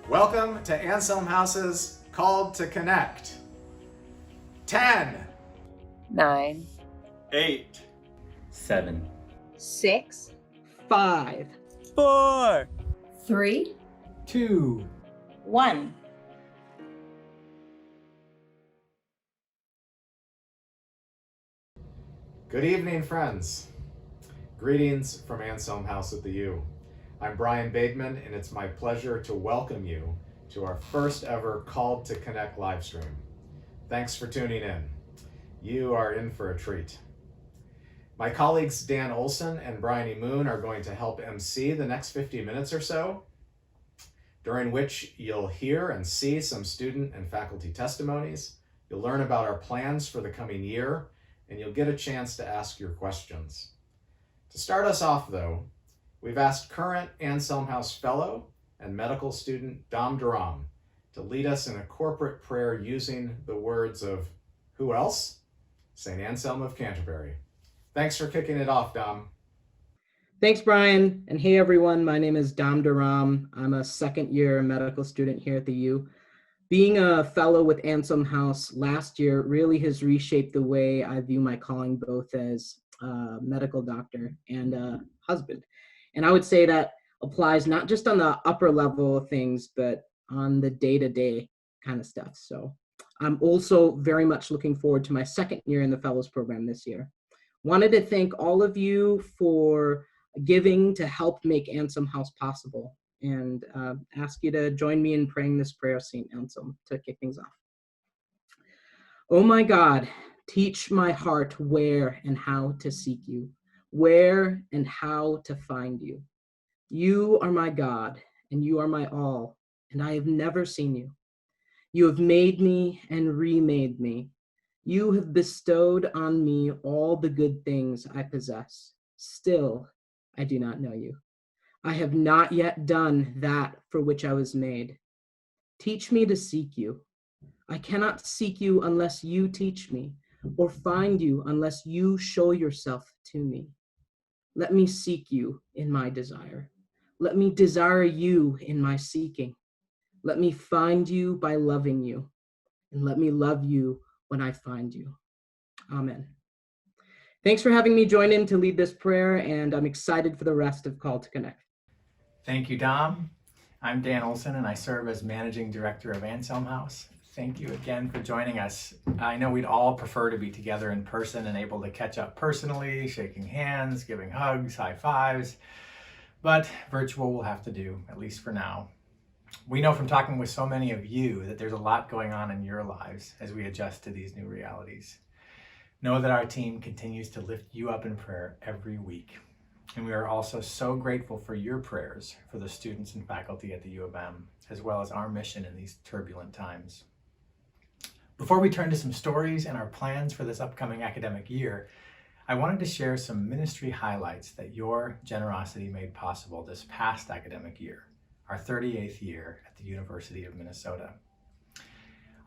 Welcome to Anselm House's Called to Connect. 10, 9, 8, 7, 6, 5, 4, 3, 2. 1. Good evening, friends. Greetings from Anselm House at the U. I'm Brian Bateman, and it's my pleasure to welcome you to our first ever Called to Connect live stream. Thanks for tuning in. You are in for a treat. My colleagues Dan Olson and Bryony Moon are going to help MC the next 50 minutes or so, during which you'll hear and see some student and faculty testimonies. You'll learn about our plans for the coming year, and you'll get a chance to ask your questions. To start us off, though, we've asked current Anselm House Fellow and medical student Dom Duram to lead us in a corporate prayer using the words of who else? St. Anselm of Canterbury. Thanks for kicking it off, Dom. Thanks, Brian. And hey, everyone. My name is Dom Duram. I'm a second-year medical student here at the U. Being a fellow with Anselm House last year really has reshaped the way I view my calling, both as a medical doctor and a husband. And I would say that applies not just on the upper level of things, but on the day-to-day kind of stuff. So I'm also very much looking forward to my second year in the Fellows Program this year. Wanted to thank all of you for giving to help make Anselm House possible, and ask you to join me in praying this prayer of St. Anselm to kick things off. Oh my God, teach my heart where and how to seek you, where and how to find you. You are my God, and you are my all, and I have never seen you. You have made me and remade me. You have bestowed on me all the good things I possess. Still, I do not know you. I have not yet done that for which I was made. Teach me to seek you. I cannot seek you unless you teach me, or find you unless you show yourself to me. Let me seek you in my desire. Let me desire you in my seeking. Let me find you by loving you, and let me love you when I find you. Amen. Thanks for having me join in to lead this prayer, and I'm excited for the rest of Call to Connect. Thank you, Dom. I'm Dan Olson, and I serve as Managing Director of Anselm House. Thank you again for joining us. I know we'd all prefer to be together in person and able to catch up personally, shaking hands, giving hugs, high fives, but virtual will have to do, at least for now. We know from talking with so many of you that there's a lot going on in your lives as we adjust to these new realities. Know that our team continues to lift you up in prayer every week. And we are also so grateful for your prayers for the students and faculty at the U of M, as well as our mission in these turbulent times. Before we turn to some stories and our plans for this upcoming academic year, I wanted to share some ministry highlights that your generosity made possible this past academic year, our 38th year at the University of Minnesota.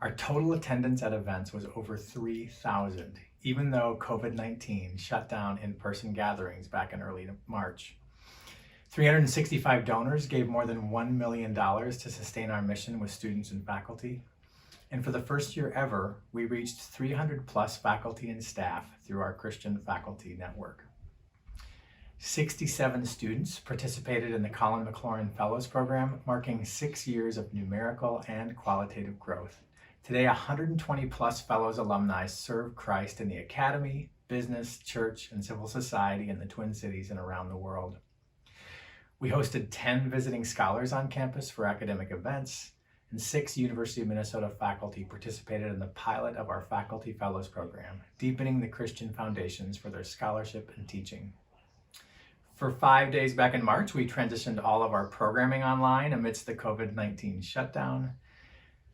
Our total attendance at events was over 3,000, even though COVID-19 shut down in-person gatherings back in early March. 365 donors gave more than $1 million to sustain our mission with students and faculty. And for the first year ever, we reached 300 plus faculty and staff through our Christian Faculty Network. 67 students participated in the Colin McLaurin Fellows Program, marking 6 years of numerical and qualitative growth. Today, 120 plus Fellows alumni serve Christ in the academy, business, church, and civil society in the Twin Cities and around the world. We hosted 10 visiting scholars on campus for academic events, and 6 University of Minnesota faculty participated in the pilot of our Faculty Fellows Program, deepening the Christian foundations for their scholarship and teaching. For 5 days back in March, we transitioned all of our programming online amidst the COVID-19 shutdown.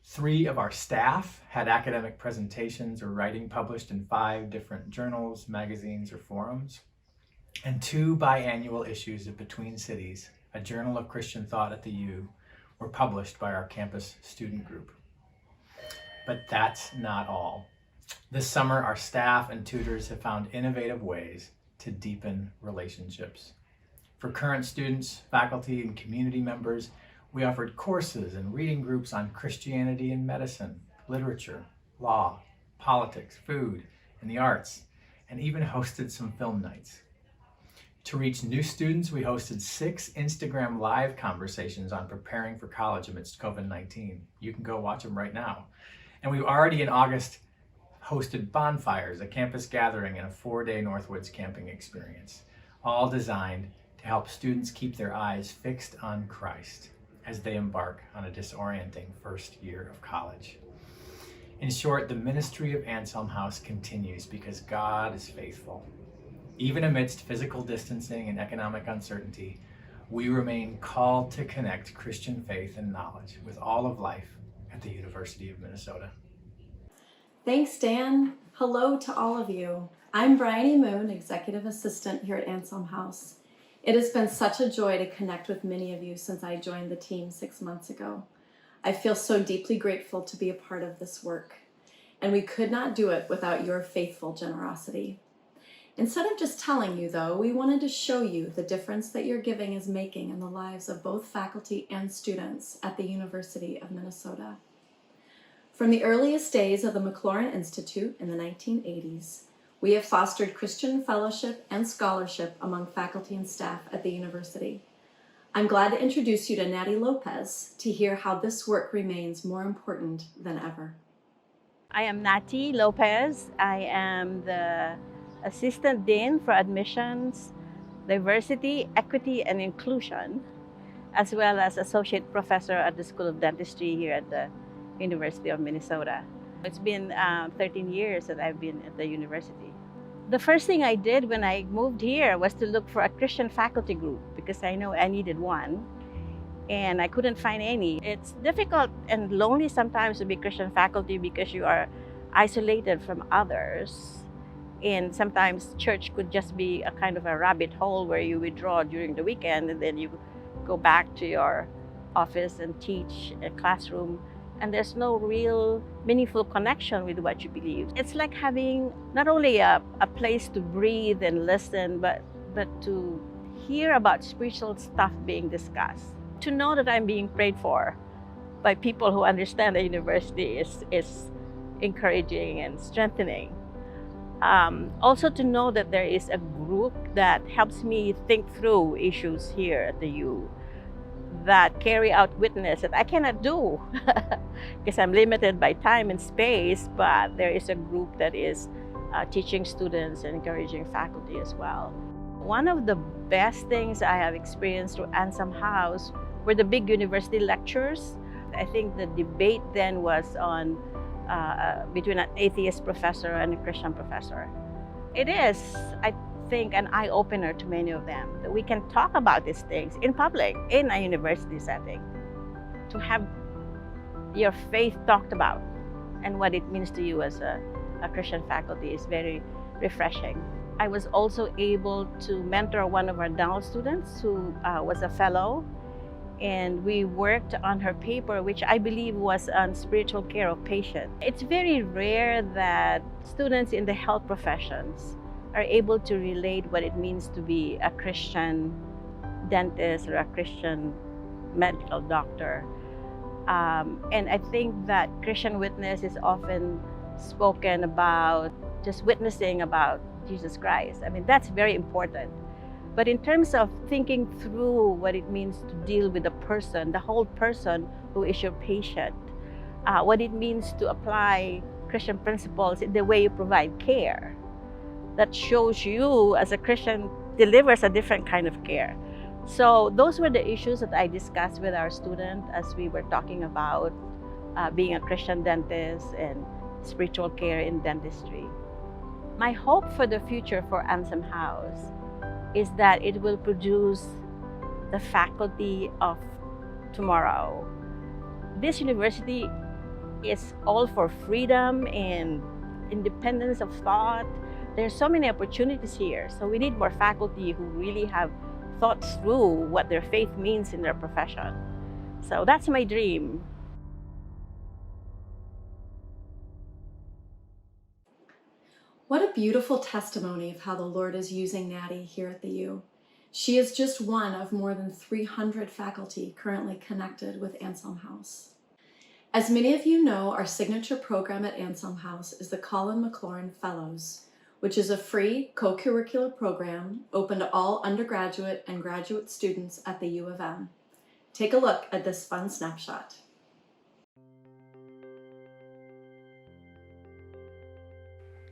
3 of our staff had academic presentations or writing published in 5 different journals, magazines, or forums. And 2 biannual issues of Between Cities, a journal of Christian thought at the U, were published by our campus student group. But that's not all. This summer, our staff and tutors have found innovative ways to deepen relationships. For current students, faculty, and community members, We offered courses and reading groups on Christianity and medicine, literature, law, politics, food, and the arts, and even hosted some film nights. To reach new students, we hosted 6 Instagram live conversations on preparing for college amidst COVID-19. You can go watch them right now. And we've already in August hosted bonfires, a campus gathering, and a 4-day Northwoods camping experience, all designed to help students keep their eyes fixed on Christ as they embark on a disorienting first year of college. In short, the ministry of Anselm House continues because God is faithful. Even amidst physical distancing and economic uncertainty, we remain called to connect Christian faith and knowledge with all of life at the University of Minnesota. Thanks, Dan. Hello to all of you. I'm Bryony Moon, Executive Assistant here at Anselm House. It has been such a joy to connect with many of you since I joined the team 6 months ago. I feel so deeply grateful to be a part of this work, and we could not do it without your faithful generosity. Instead of just telling you, though, we wanted to show you the difference that your giving is making in the lives of both faculty and students at the University of Minnesota. From the earliest days of the McLaurin Institute in the 1980s, we have fostered Christian fellowship and scholarship among faculty and staff at the university. I'm glad to introduce you to Natty Lopez to hear how this work remains more important than ever. I am Natty Lopez. I am the Assistant Dean for Admissions, Diversity, Equity, and Inclusion, as well as Associate Professor at the School of Dentistry here at the University of Minnesota. It's been 13 years that I've been at the university. The first thing I did when I moved here was to look for a Christian faculty group because I know I needed one, and I couldn't find any. It's difficult and lonely sometimes to be Christian faculty because you are isolated from others. And sometimes church could just be a kind of a rabbit hole where you withdraw during the weekend and then you go back to your office and teach a classroom, and there's no real meaningful connection with what you believe. It's like having not only a place to breathe and listen, but to hear about spiritual stuff being discussed. To know that I'm being prayed for by people who understand the university is encouraging and strengthening. Also to know that there is a group that helps me think through issues here at the U, that carry out witness that I cannot do because I'm limited by time and space, but there is a group that is teaching students and encouraging faculty as well. One of the best things I have experienced through Anselm House were the big university lectures. I think the debate then was on between an atheist professor and a Christian professor. It is, I think, an eye-opener to many of them that we can talk about these things in public, in a university setting, to have your faith talked about and what it means to you as a Christian faculty is very refreshing. I was also able to mentor one of our dental students who was a fellow, and we worked on her paper, which I believe was on spiritual care of patients. It's very rare that students in the health professions are able to relate what it means to be a Christian dentist or a Christian medical doctor. And I think that Christian witness is often spoken about just witnessing about Jesus Christ. I mean, that's very important. But in terms of thinking through what it means to deal with the person, the whole person who is your patient, what it means to apply Christian principles in the way you provide care, that shows you as a Christian delivers a different kind of care. So those were the issues that I discussed with our student as we were talking about being a Christian dentist and spiritual care in dentistry. My hope for the future for Anselm House is that it will produce the faculty of tomorrow. This university is all for freedom and independence of thought. There's so many opportunities here, so we need more faculty who really have thought through what their faith means in their profession. So that's my dream. What a beautiful testimony of how the Lord is using Natty here at the U. She is just one of more than 300 faculty currently connected with Anselm House. As many of you know, our signature program at Anselm House is the Colin McLaurin Fellows, which is a free co-curricular program open to all undergraduate and graduate students at the U of M. Take a look at this fun snapshot.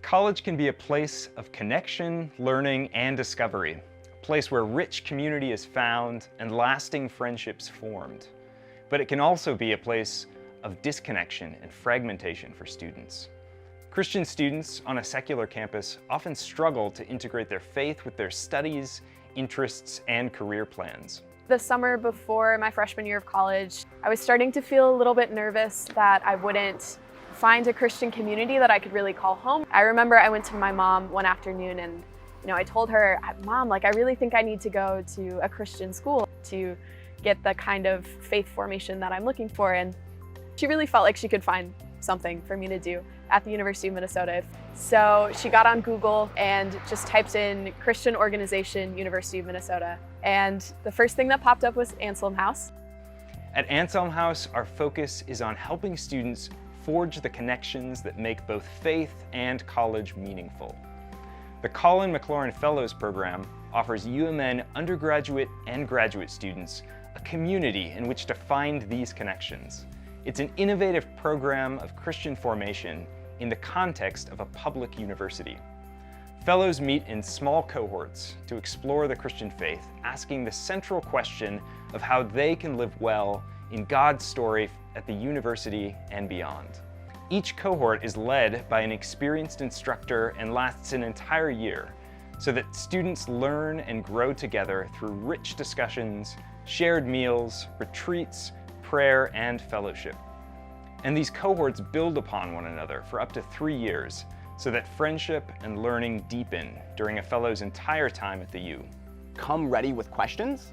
College can be a place of connection, learning, and discovery, a place where rich community is found and lasting friendships formed. But it can also be a place of disconnection and fragmentation for students. Christian students on a secular campus often struggle to integrate their faith with their studies, interests, and career plans. The summer before my freshman year of college, I was starting to feel a little bit nervous that I wouldn't find a Christian community that I could really call home. I remember I went to my mom one afternoon and I told her, Mom, I really think I need to go to a Christian school to get the kind of faith formation that I'm looking for. And she really felt like she could find something for me to do at the University of Minnesota. So she got on Google and just typed in Christian organization, University of Minnesota. And the first thing that popped up was Anselm House. At Anselm House, our focus is on helping students forge the connections that make both faith and college meaningful. The Colin McLaurin Fellows Program offers UMN undergraduate and graduate students a community in which to find these connections. It's an innovative program of Christian formation in the context of a public university. Fellows meet in small cohorts to explore the Christian faith, asking the central question of how they can live well in God's story at the university and beyond. Each cohort is led by an experienced instructor and lasts an entire year, so that students learn and grow together through rich discussions, shared meals, retreats, prayer, and fellowship. And these cohorts build upon one another for up to 3 years, so that friendship and learning deepen during a fellow's entire time at the U. Come ready with questions.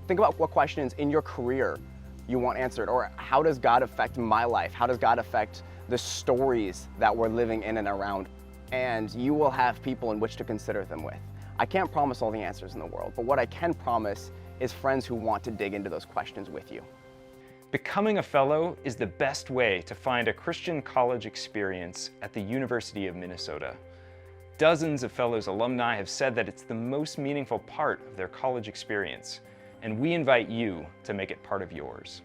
Think about what questions in your career you want answered, or how does God affect my life? How does God affect the stories that we're living in and around? And you will have people in which to consider them with. I can't promise all the answers in the world, but what I can promise is friends who want to dig into those questions with you. Becoming a fellow is the best way to find a Christian college experience at the University of Minnesota. Dozens of Fellows alumni have said that it's the most meaningful part of their college experience, and we invite you to make it part of yours.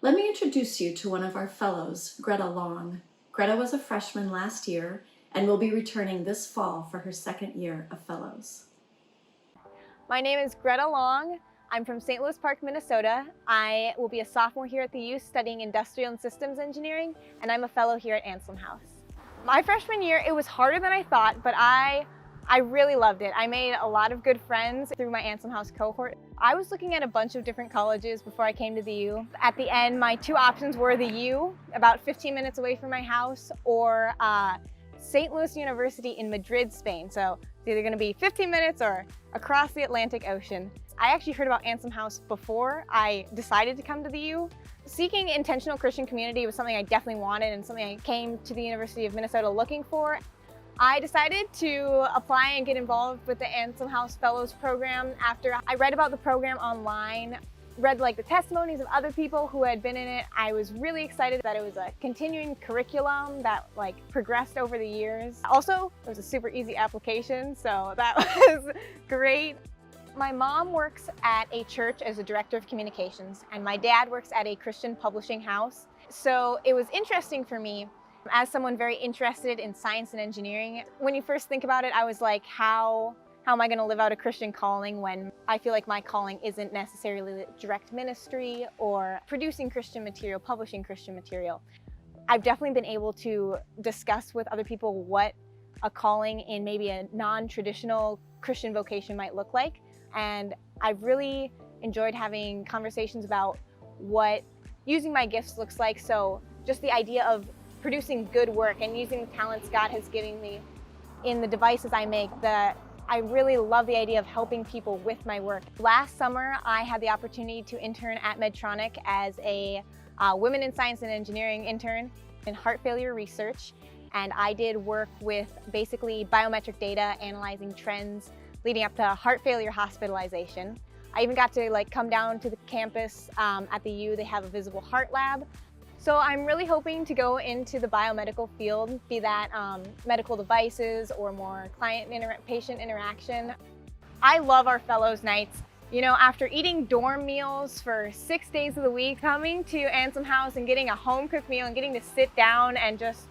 Let me introduce you to one of our fellows, Greta Long. Greta was a freshman last year and will be returning this fall for her second year of fellows. My name is Greta Long. I'm from St. Louis Park, Minnesota. I will be a sophomore here at the U studying Industrial and Systems Engineering, and I'm a fellow here at Anselm House. My freshman year, it was harder than I thought, but I really loved it. I made a lot of good friends through my Anselm House cohort. I was looking at a bunch of different colleges before I came to the U. At the end, my two options were the U, about 15 minutes away from my house, or St. Louis University in Madrid, Spain. So it's either gonna be 15 minutes or across the Atlantic Ocean. I actually heard about Anselm House before I decided to come to the U. Seeking intentional Christian community was something I definitely wanted and something I came to the University of Minnesota looking for. I decided to apply and get involved with the Anselm House Fellows program after I read about the program online, read the testimonies of other people who had been in it. I was really excited that it was a continuing curriculum that progressed over the years. Also, it was a super easy application, so that was great. My mom works at a church as a director of communications, and my dad works at a Christian publishing house. So it was interesting for me as someone very interested in science and engineering. When you first think about it, I was like, how am I going to live out a Christian calling when I feel like my calling isn't necessarily direct ministry or producing Christian material, publishing Christian material? I've definitely been able to discuss with other people what a calling in maybe a non-traditional Christian vocation might look like. And I've really enjoyed having conversations about what using my gifts looks like. So just the idea of producing good work and using the talents God has given me in the devices I make, I really love the idea of helping people with my work. Last summer, I had the opportunity to intern at Medtronic as a Women in Science and Engineering intern in heart failure research. and I did work with basically biometric data, analyzing trends leading up to heart failure hospitalization. I even got to come down to the campus at the U. They have a visible heart lab. So I'm really hoping to go into the biomedical field, be that medical devices or more patient interaction. I love our fellows nights. You know, after eating dorm meals for 6 days of the week, coming to Anselm House and getting a home cooked meal and getting to sit down and just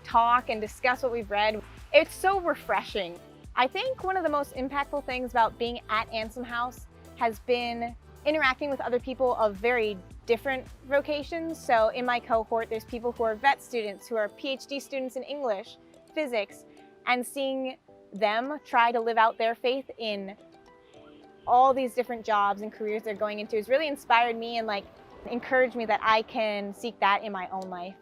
talk and discuss what we've read, it's so refreshing. I think one of the most impactful things about being at Anselm House has been interacting with other people of very different vocations. So in my cohort, there's people who are vet students, who are PhD students in English, physics, and seeing them try to live out their faith in all these different jobs and careers they're going into has really inspired me and encouraged me that I can seek that in my own life.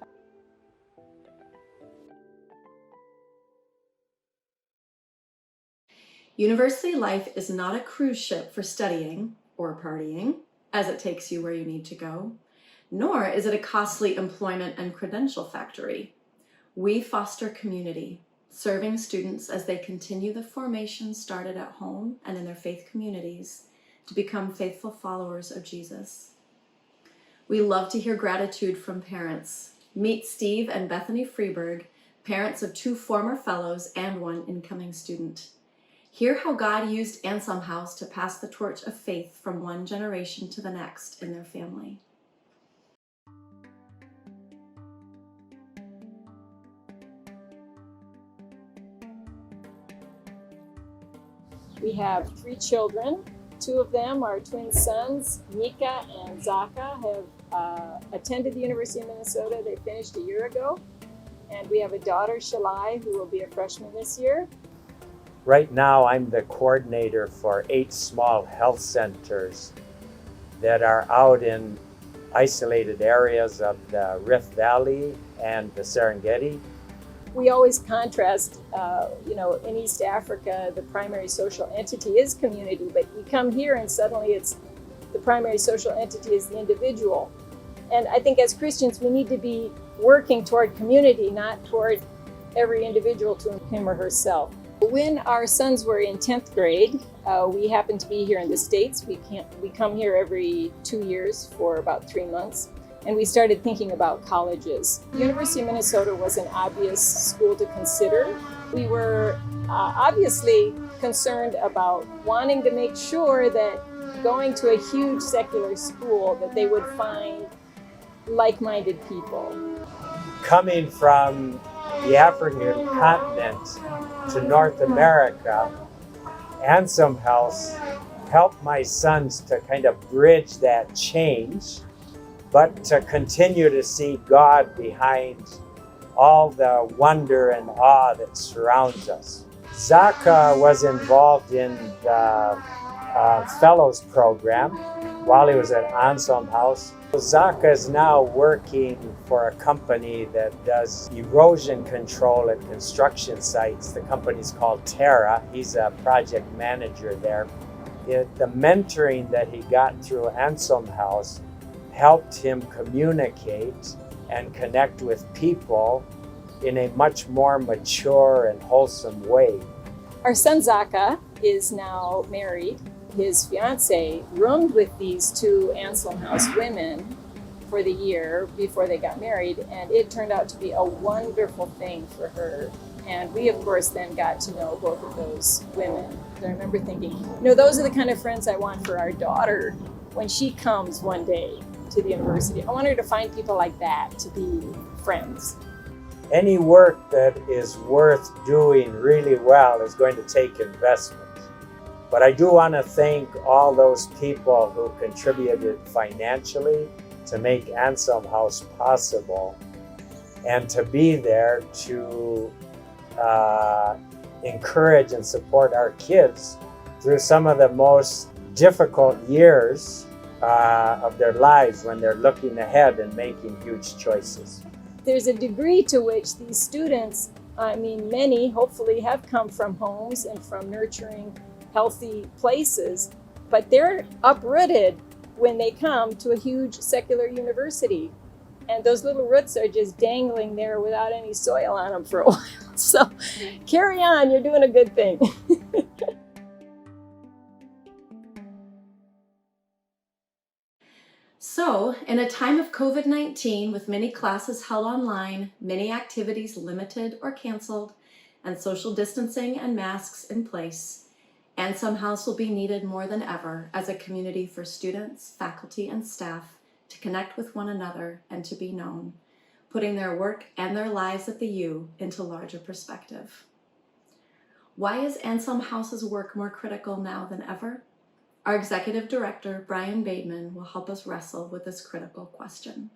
University life is not a cruise ship for studying or partying, as it takes you where you need to go, nor is it a costly employment and credential factory. We foster community, serving students as they continue the formation started at home and in their faith communities to become faithful followers of Jesus. We love to hear gratitude from parents. Meet Steve and Bethany Freeberg, parents of 2 former fellows and 1 incoming student. Hear how God used Anselm House to pass the torch of faith from one generation to the next in their family. We have 3 children. 2 of them, our twin sons, Mika and Zaka, have attended the University of Minnesota. They finished a year ago. And we have a daughter, Shalai, who will be a freshman this year. Right now, I'm the coordinator for 8 small health centers that are out in isolated areas of the Rift Valley and the Serengeti. We always contrast, in East Africa, the primary social entity is community, but you come here and suddenly it's the primary social entity is the individual. And I think as Christians, we need to be working toward community, not toward every individual to him or herself. When our sons were in 10th grade, we happened to be here in the States. We come here every 2 years for about 3 months. And we started thinking about colleges. The University of Minnesota was an obvious school to consider. We were obviously concerned about wanting to make sure that going to a huge secular school, that they would find like-minded people. Coming from the African continent to North America, Anselm House helped my sons to kind of bridge that change, but to continue to see God behind all the wonder and awe that surrounds us. Zaka was involved in the Fellows program while he was at Anselm House. Zaka is now working for a company that does erosion control at construction sites. The company's called Terra. He's a project manager there. The mentoring that he got through Anselm House helped him communicate and connect with people in a much more mature and wholesome way. Our son Zaka is now married. His fiance roomed with these 2 Anselm House women for the year before they got married, and it turned out to be a wonderful thing for her. And we, of course, then got to know both of those women. I remember thinking, those are the kind of friends I want for our daughter when she comes one day to the university. I want her to find people like that to be friends. Any work that is worth doing really well is going to take investment. But I do want to thank all those people who contributed financially to make Anselm House possible and to be there to encourage and support our kids through some of the most difficult years of their lives when they're looking ahead and making huge choices. There's a degree to which these students, many hopefully have come from homes and from nurturing, healthy places, but they're uprooted when they come to a huge secular university. and those little roots are just dangling there without any soil on them for a while. So carry on, you're doing a good thing. So, in a time of COVID-19, with many classes held online, many activities limited or canceled, and social distancing and masks in place, Anselm House will be needed more than ever as a community for students, faculty, and staff to connect with one another and to be known, putting their work and their lives at the U into larger perspective. Why is Anselm House's work more critical now than ever? Our Executive Director, Brian Bateman, will help us wrestle with this critical question.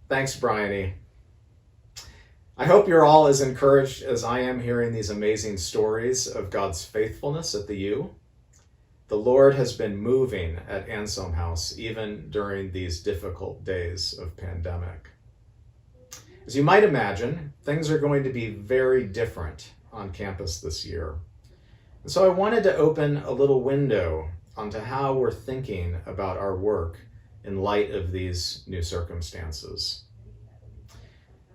Thanks, Bryony. I hope you're all as encouraged as I am hearing these amazing stories of God's faithfulness at the U. The Lord has been moving at Anselm House even during these difficult days of pandemic. As you might imagine, things are going to be very different on campus this year. And so I wanted to open a little window onto how we're thinking about our work in light of these new circumstances.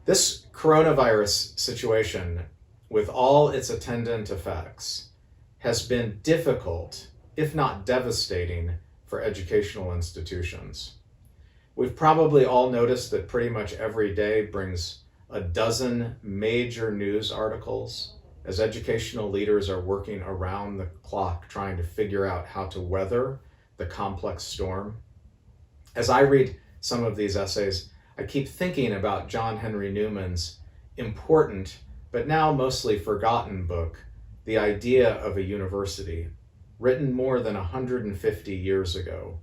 This coronavirus situation, with all its attendant effects, has been difficult, if not devastating, for educational institutions. We've probably all noticed that pretty much every day brings a dozen major news articles as educational leaders are working around the clock trying to figure out how to weather the complex storm. As I read some of these essays, I keep thinking about John Henry Newman's important, but now mostly forgotten book, The Idea of a University, written more than 150 years ago.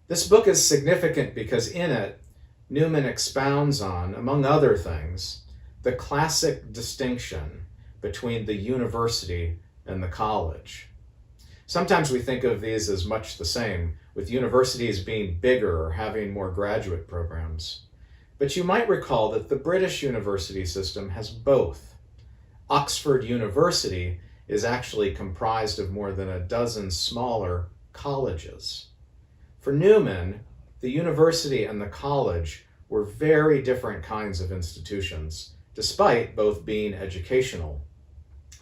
This book is significant because in it, Newman expounds on, among other things, the classic distinction between the university and the college. Sometimes we think of these as much the same, with universities being bigger or having more graduate programs. But you might recall that the British university system has both. Oxford University is actually comprised of more than a dozen smaller colleges. For Newman, the university and the college were very different kinds of institutions, despite both being educational.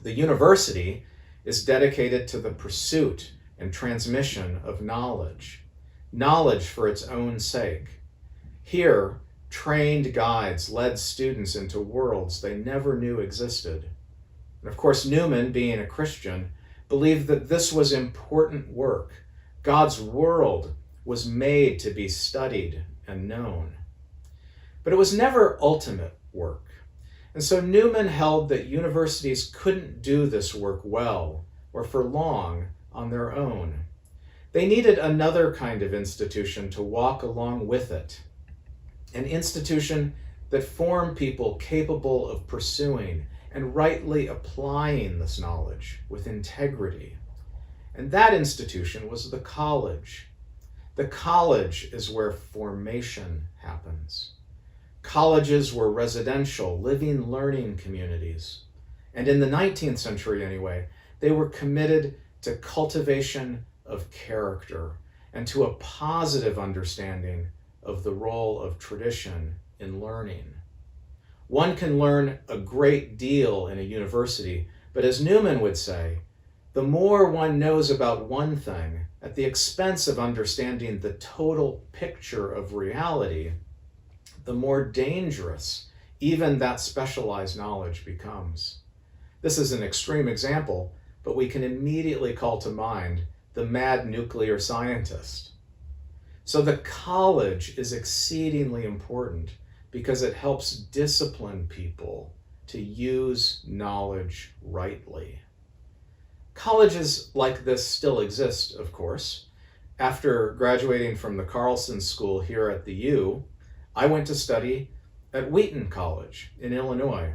The university is dedicated to the pursuit and transmission of knowledge, knowledge for its own sake. Here, trained guides led students into worlds they never knew existed. And of course, Newman, being a Christian, believed that this was important work. God's world was made to be studied and known. But it was never ultimate work. And so Newman held that universities couldn't do this work well or for long on their own. They needed another kind of institution to walk along with it, an institution that formed people capable of pursuing and rightly applying this knowledge with integrity. And that institution was the college. The college is where formation happens. Colleges were residential, living, learning communities. And in the 19th century anyway, they were committed to cultivation of character and to a positive understanding of the role of tradition in learning. One can learn a great deal in a university, but as Newman would say, the more one knows about one thing at the expense of understanding the total picture of reality, the more dangerous even that specialized knowledge becomes. This is an extreme example, but we can immediately call to mind the mad nuclear scientist. So the college is exceedingly important because it helps discipline people to use knowledge rightly. Colleges like this still exist, of course. After graduating from the Carlson School here at the U, I went to study at Wheaton College in Illinois.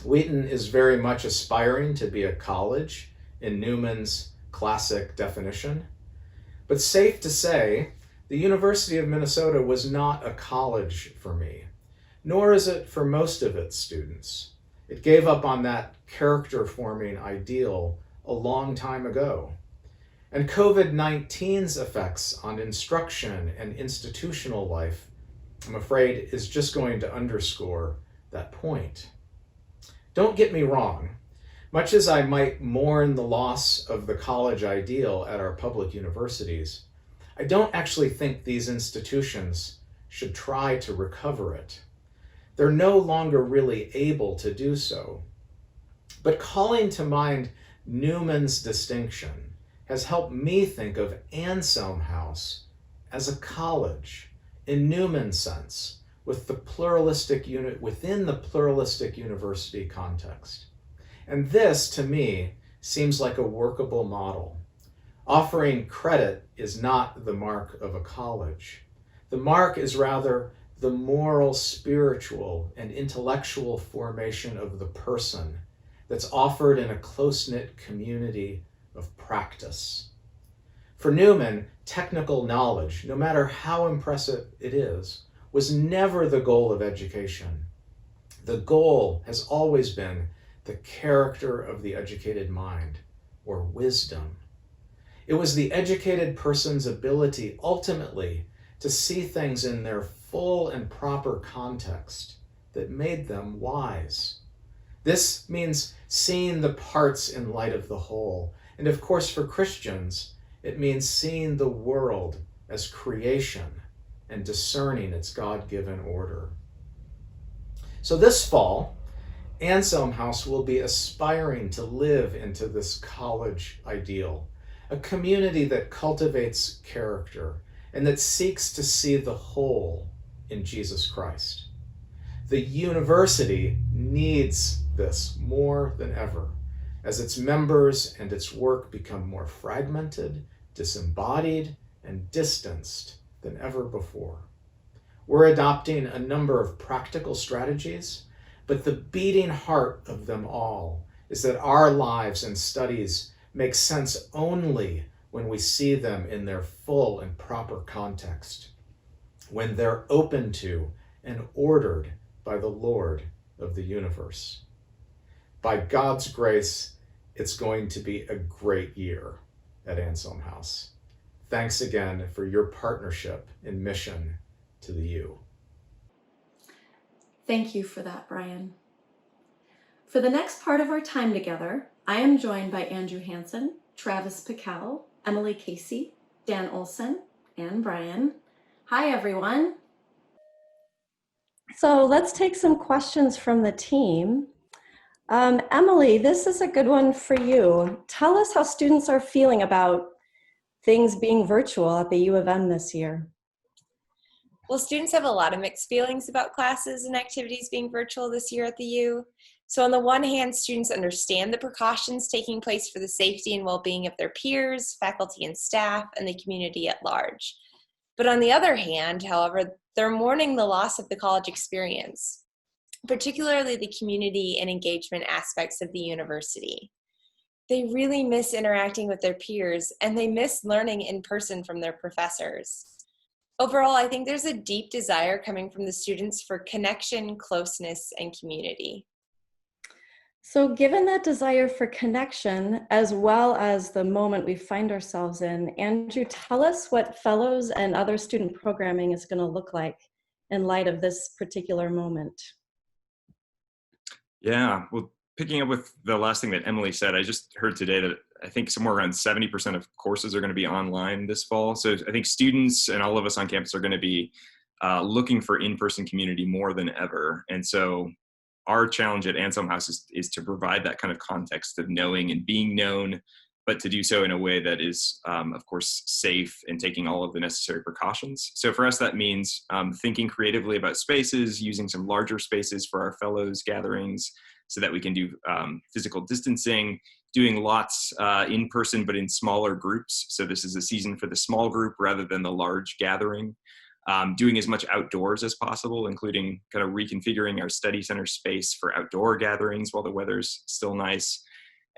Wheaton is very much aspiring to be a college in Newman's classic definition. But safe to say, the University of Minnesota was not a college for me, nor is it for most of its students. It gave up on that character-forming ideal a long time ago. And COVID-19's effects on instruction and institutional life I'm afraid is just going to underscore that point. Don't get me wrong. Much as I might mourn the loss of the college ideal at our public universities, I don't actually think these institutions should try to recover it. They're no longer really able to do so. But calling to mind Newman's distinction has helped me think of Anselm House as a college, in Newman's sense, with the pluralistic unit within the pluralistic university context. And this, to me, seems like a workable model. Offering credit is not the mark of a college. The mark is rather the moral, spiritual, and intellectual formation of the person that's offered in a close-knit community of practice. For Newman, technical knowledge, no matter how impressive it is, was never the goal of education. The goal has always been the character of the educated mind, or wisdom. It was the educated person's ability ultimately to see things in their full and proper context that made them wise. This means seeing the parts in light of the whole. And of course, for Christians, it means seeing the world as creation and discerning its God-given order. So this fall, Anselm House will be aspiring to live into this college ideal, a community that cultivates character and that seeks to see the whole in Jesus Christ. The university needs this more than ever, as its members and its work become more fragmented, disembodied, and distanced than ever before. We're adopting a number of practical strategies, but the beating heart of them all is that our lives and studies make sense only when we see them in their full and proper context, when they're open to and ordered by the Lord of the universe. By God's grace, it's going to be a great year at Anselm House. Thanks again for your partnership in mission to the U. Thank you for that, Brian. For the next part of our time together, I am joined by Andrew Hansen, Travis Pical, Emily Casey, Dan Olson, and Brian. Hi, everyone. So let's take some questions from the team. Emily, this is a good one for you. Tell us how students are feeling about things being virtual at the U of M this year. Well, students have a lot of mixed feelings about classes and activities being virtual this year at the U. So on the one hand, students understand the precautions taking place for the safety and well-being of their peers, faculty and staff, and the community at large. But on the other hand, however, they're mourning the loss of the college experience, particularly the community and engagement aspects of the university. They really miss interacting with their peers, and they miss learning in person from their professors. Overall, I think there's a deep desire coming from the students for connection, closeness, and community. So given that desire for connection, as well as the moment we find ourselves in, Andrew, tell us what fellows and other student programming is going to look like in light of this particular moment. Yeah, well, picking up with the last thing that Emily said, I just heard today that I think somewhere around 70% of courses are going to be online this fall. So I think students and all of us on campus are going to be looking for in-person community more than ever. And so our challenge at Anselm House is to provide that kind of context of knowing and being known, but to do so in a way that is, of course, safe and taking all of the necessary precautions. So for us, that means thinking creatively about spaces, using some larger spaces for our fellows gatherings so that we can do physical distancing, doing lots in person, but in smaller groups. So this is a season for the small group rather than the large gathering. Doing as much outdoors as possible, including kind of reconfiguring our study center space for outdoor gatherings while the weather's still nice.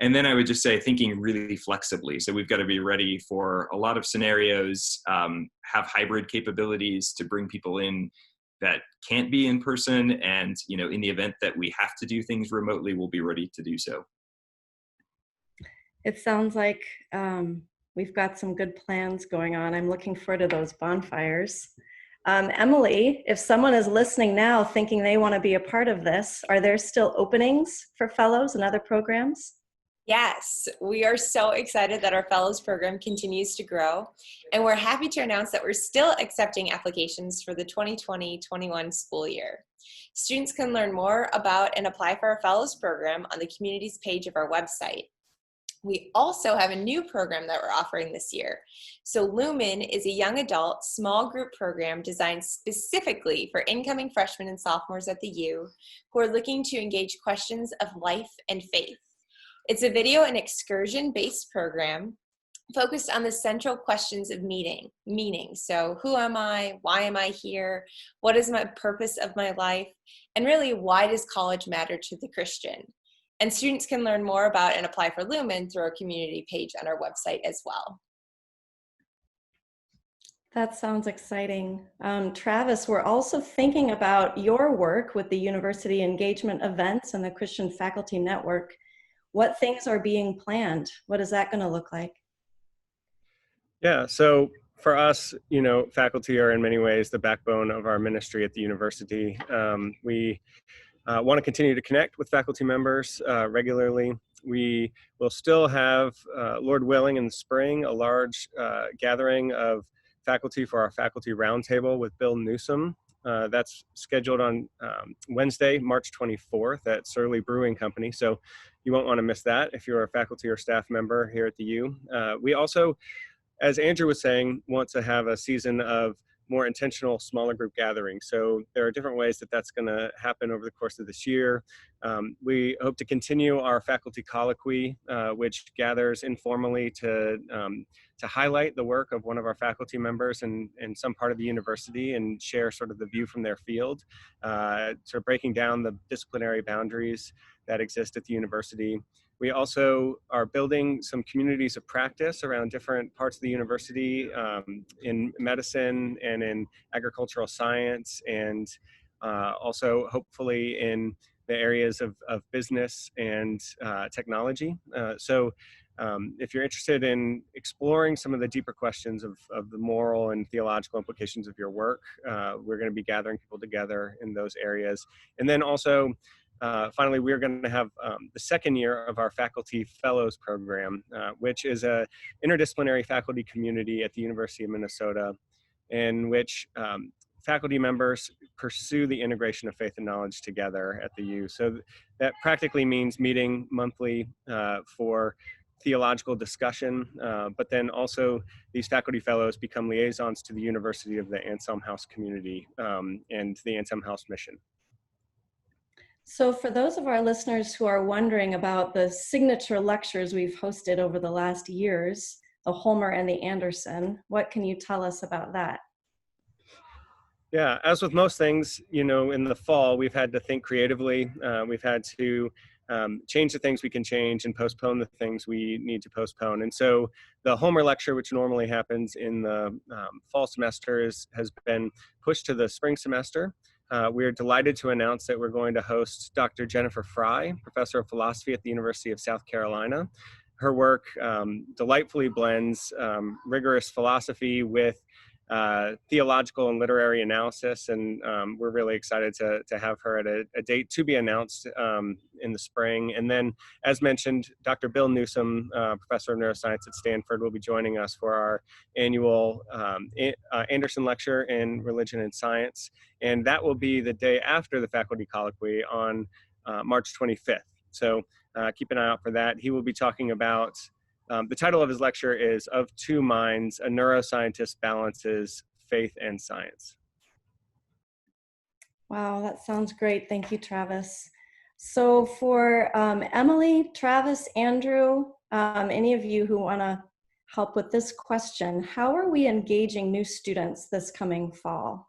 And then I would just say thinking really flexibly. So we've got to be ready for a lot of scenarios, have hybrid capabilities to bring people in that can't be in person. And, you know, in the event that we have to do things remotely, we'll be ready to do so. It sounds like we've got some good plans going on. I'm looking forward to those bonfires. Emily, if someone is listening now thinking they want to be a part of this, are there still openings for fellows and other programs? Yes, we are so excited that our Fellows program continues to grow, and we're happy to announce that we're still accepting applications for the 2020-21 school year. Students can learn more about and apply for our Fellows program on the communities page of our website. We also have a new program that we're offering this year. So Lumen is a young adult small group program designed specifically for incoming freshmen and sophomores at the U who are looking to engage questions of life and faith. It's a video and excursion-based program focused on the central questions of meaning. So who am I? Why am I here? What is my purpose of my life? And really, why does college matter to the Christian? And students can learn more about and apply for Lumen through our community page on our website as well. That sounds exciting. Travis, we're also thinking about your work with the university engagement events and the Christian Faculty Network. What things are being planned? What is that going to look like? Yeah, so for us, faculty are in many ways the backbone of our ministry at the university. We want to continue to connect with faculty members regularly. We will still have, Lord willing, in the spring, a large gathering of faculty for our faculty roundtable with Bill Newsom. That's scheduled on Wednesday, March 24th at Surly Brewing Company. So you won't want to miss that if you're a faculty or staff member here at the U. We also, as Andrew was saying, want to have a season of more intentional smaller group gatherings. So there are different ways that that's going to happen over the course of this year. We hope to continue our faculty colloquy, which gathers informally to highlight the work of one of our faculty members in some part of the university and share sort of the view from their field, sort of breaking down the disciplinary boundaries that exist at the university. We also are building some communities of practice around different parts of the university in medicine and in agricultural science, and also hopefully in the areas of business and technology. So if you're interested in exploring some of the deeper questions of the moral and theological implications of your work, we're going to be gathering people together in those areas. And then also, finally, we're going to have the second year of our Faculty Fellows program, which is a interdisciplinary faculty community at the University of Minnesota, in which faculty members pursue the integration of faith and knowledge together at the U. So that practically means meeting monthly for theological discussion, but then also these faculty fellows become liaisons to the University of the Anselm House community and the Anselm House mission. So for those of our listeners who are wondering about the signature lectures we've hosted over the last years, the Homer and the Anderson, what can you tell us about that? Yeah, as with most things, in the fall, we've had to think creatively. We've had to change the things we can change and postpone the things we need to postpone. And so the Homer lecture, which normally happens in the fall semester, has been pushed to the spring semester. We're delighted to announce that we're going to host Dr. Jennifer Fry, professor of philosophy at the University of South Carolina. Her work delightfully blends rigorous philosophy with theological and literary analysis, and we're really excited to have her at a date to be announced in the spring. And then, as mentioned, Dr. Bill Newsom, professor of neuroscience at Stanford, will be joining us for our annual Anderson Lecture in Religion and Science, and that will be the day after the faculty colloquy on March 25th. So keep an eye out for that. He will be talking about the title of his lecture is Of Two Minds, a Neuroscientist Balances Faith and Science. Wow, that sounds great. Thank you, Travis. So for Emily, Travis, Andrew, any of you who want to help with this question, how are we engaging new students this coming fall?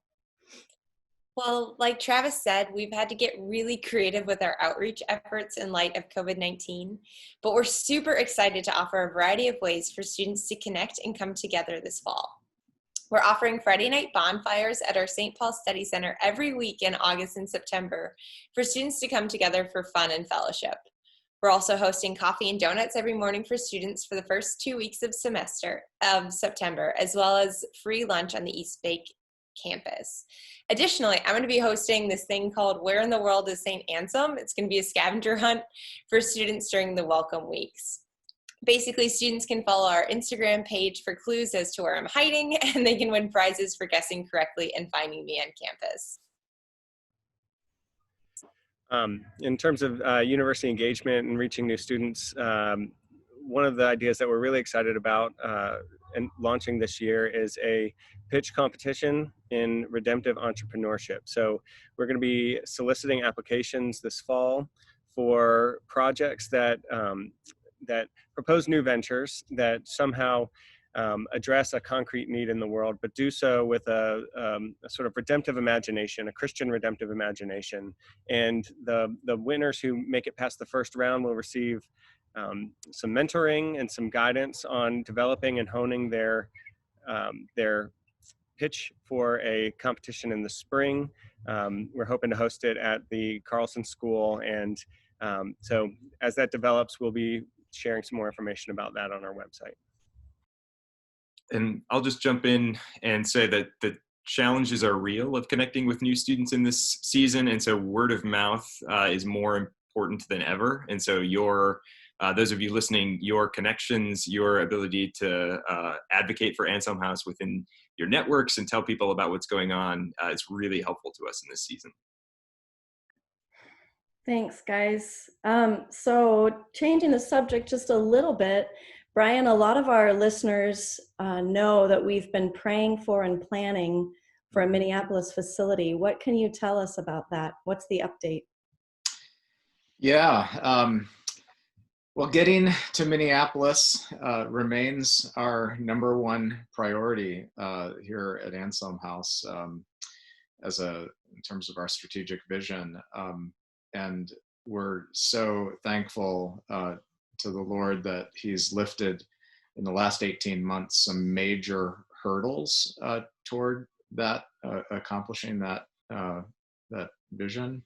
Well, like Travis said, we've had to get really creative with our outreach efforts in light of COVID-19, but we're super excited to offer a variety of ways for students to connect and come together this fall. We're offering Friday night bonfires at our St. Paul Study Center every week in August and September for students to come together for fun and fellowship. We're also hosting coffee and donuts every morning for students for the first 2 weeks of September, as well as free lunch on the East campus. Additionally, I'm going to be hosting this thing called Where in the World is St. Anselm? It's going to be a scavenger hunt for students during the welcome weeks. Basically, students can follow our Instagram page for clues as to where I'm hiding, and they can win prizes for guessing correctly and finding me on campus. In terms of university engagement and reaching new students, one of the ideas that we're really excited about and launching this year is a pitch competition in redemptive entrepreneurship. So we're going to be soliciting applications this fall for projects that that propose new ventures that somehow address a concrete need in the world, but do so with a sort of redemptive imagination, a Christian redemptive imagination. And the winners who make it past the first round will receive some mentoring and some guidance on developing and honing their pitch for a competition in the spring. We're hoping to host it at the Carlson School, and so as that develops, we'll be sharing some more information about that on our website. And I'll just jump in and say that the challenges are real of connecting with new students in this season. And so word of mouth is more important than ever. And so those of you listening, your connections, your ability to advocate for Anselm House within your networks and tell people about what's going on is really helpful to us in this season. Thanks, guys. So changing the subject just a little bit, Brian, a lot of our listeners know that we've been praying for and planning for a Minneapolis facility. What can you tell us about that? What's the update? Yeah, well, getting to Minneapolis remains our #1 priority here at Anselm House in terms of our strategic vision. And we're so thankful to the Lord that He's lifted in the last 18 months some major hurdles toward that, accomplishing that vision.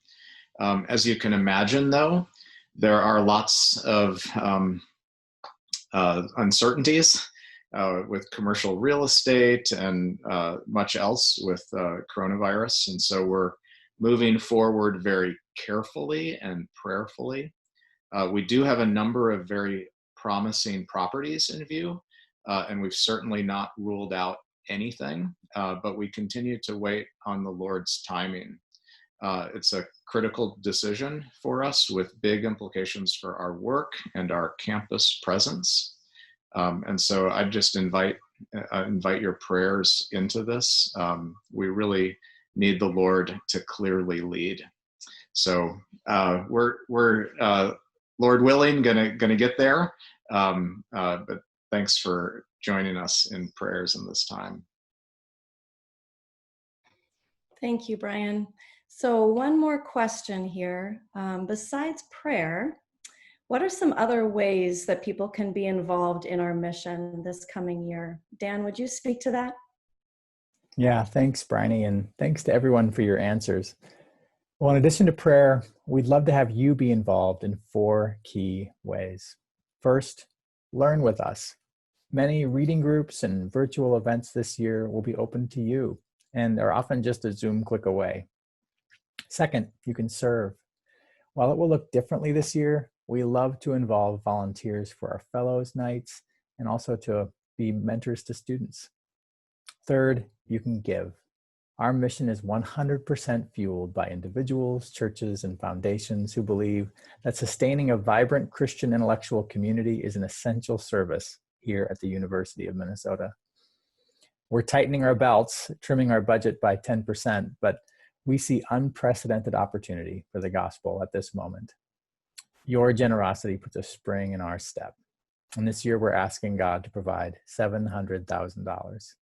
As you can imagine, though, there are lots of uncertainties with commercial real estate and much else with coronavirus. And so we're moving forward very carefully and prayerfully. We do have a number of very promising properties in view, and we've certainly not ruled out anything, but we continue to wait on the Lord's timing. It's a critical decision for us with big implications for our work and our campus presence. And so I just invite your prayers into this. We really need the Lord to clearly lead. So we're Lord willing, gonna get there. But thanks for joining us in prayers in this time. Thank you, Brian. So one more question here. Besides prayer, what are some other ways that people can be involved in our mission this coming year? Dan, would you speak to that? Yeah, thanks, Bryony, and thanks to everyone for your answers. Well, in addition to prayer, we'd love to have you be involved in 4 key ways. First, learn with us. Many reading groups and virtual events this year will be open to you, and they're often just a Zoom click away. Second, you can serve. While it will look differently this year, we love to involve volunteers for our fellows nights and also to be mentors to students. Third, you can give. Our mission is 100% fueled by individuals, churches, and foundations who believe that sustaining a vibrant Christian intellectual community is an essential service here at the University of Minnesota. We're tightening our belts, trimming our budget by 10%, but we see unprecedented opportunity for the gospel at this moment. Your generosity puts a spring in our step. And this year we're asking God to provide $700,000.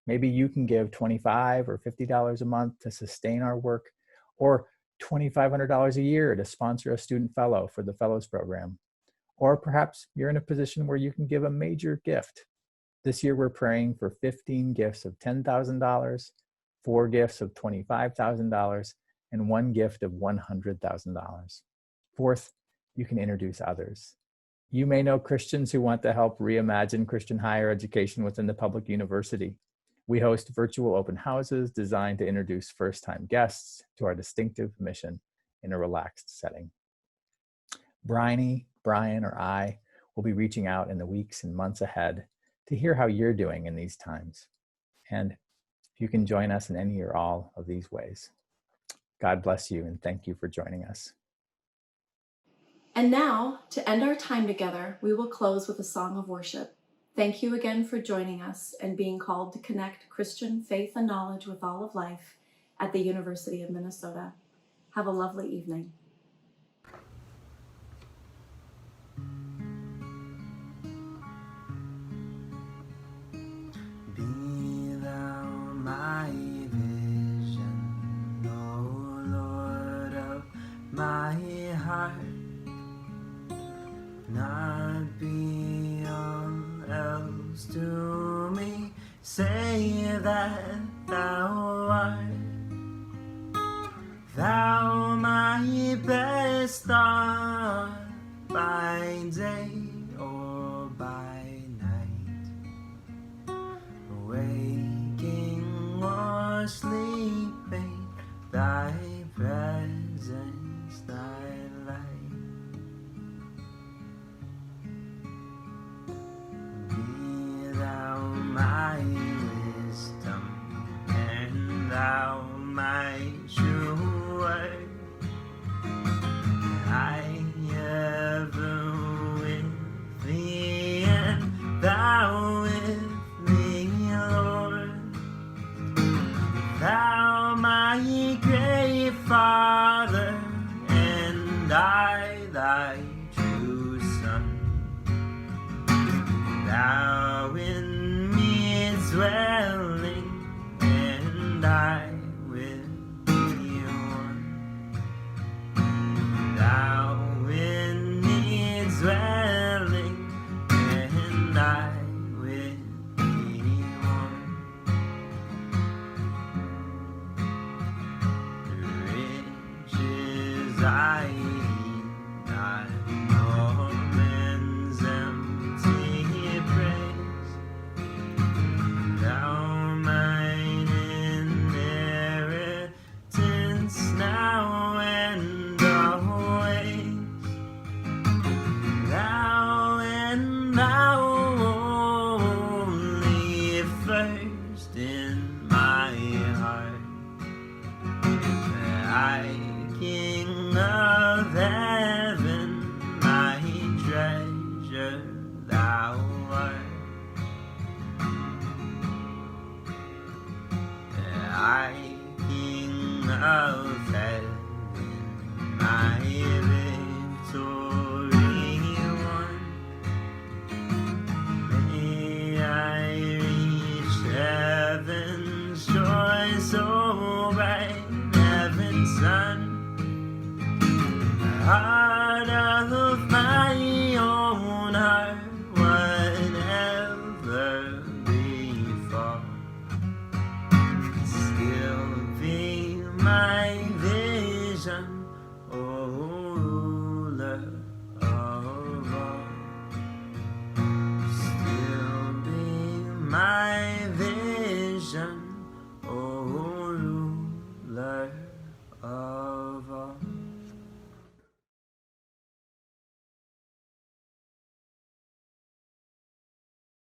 Maybe you can give $25 or $50 a month to sustain our work, or $2,500 a year to sponsor a student fellow for the Fellows Program. Or perhaps you're in a position where you can give a major gift. This year we're praying for 15 gifts of $10,000, 4 gifts of $25,000, and 1 gift of $100,000. Fourth, you can introduce others. You may know Christians who want to help reimagine Christian higher education within the public university. We host virtual open houses designed to introduce first-time guests to our distinctive mission in a relaxed setting. Bryony, Brian, or I will be reaching out in the weeks and months ahead to hear how you're doing in these times, and if you can join us in any or all of these ways. God bless you, and thank you for joining us. And now, to end our time together, we will close with a song of worship. Thank you again for joining us and being called to connect Christian faith and knowledge with all of life at the University of Minnesota. Have a lovely evening. Be thou my vision, O Lord of my heart, not be all else to me, say that thou art, thou my best thought, by day or by night, waking or sleeping, thy presence, thy light. Be thou my wisdom, and thou my true word, I ever with thee, and thou with me, Lord. Thou my great Father, and I thy true Son. Thou in me dwelling, and I with thee one. Thou in me dwelling, and I with thee one. Riches I need not, nor men's empty praise. Thou mine inheritance now and always. Thou and thou only first in my heart. I, King of heaven, my treasure thou art. I, King of heaven, my victory won. May I reach heaven's joy so bright, heaven's sun. Heart of my own heart, whatever befall, still be my vision,